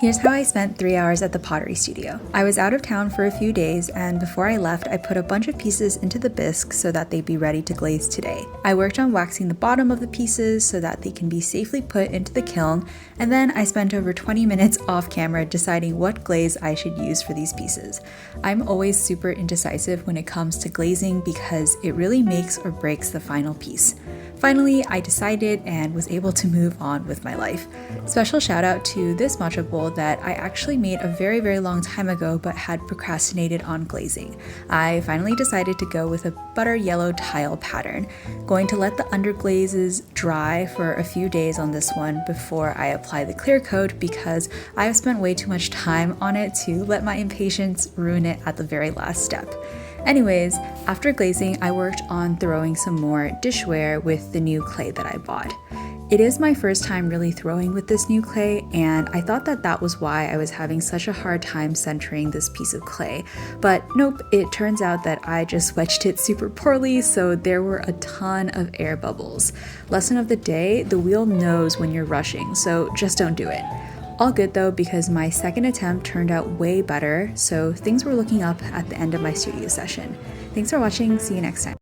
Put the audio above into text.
Here's how I spent 3 hours at the pottery studio. I was out of town for a few days, and before I left, I put a bunch of pieces into the bisque so that they'd be ready to glaze today. I worked on waxing the bottom of the pieces so that they can be safely put into the kiln, and then I spent over 20 minutes off camera deciding what glaze I should use for these pieces. I'm always super indecisive when it comes to glazing because it really makes or breaks the final piece. Finally, I decided and was able to move on with my life. Special shout out to this matcha bowl that I actually made a very long time ago but had procrastinated on glazing. I finally decided to go with a butter yellow tile pattern. Going to let the underglazes dry for a few days on this one before I apply the clear coat because I have spent way too much time on it to let my impatience ruin it at the very last step. Anyways, after glazing, I worked on throwing some more dishware with the new clay that I bought. It is my first time really throwing with this new clay, and I thought that was why I was having such a hard time centering this piece of clay. But nope, it turns out that I just wedged it super poorly, so there were a ton of air bubbles. Lesson of the day, the wheel knows when you're rushing, so just don't do it. All good though, because my second attempt turned out way better, so things were looking up at the end of my studio session. Thanks for watching, see you next time.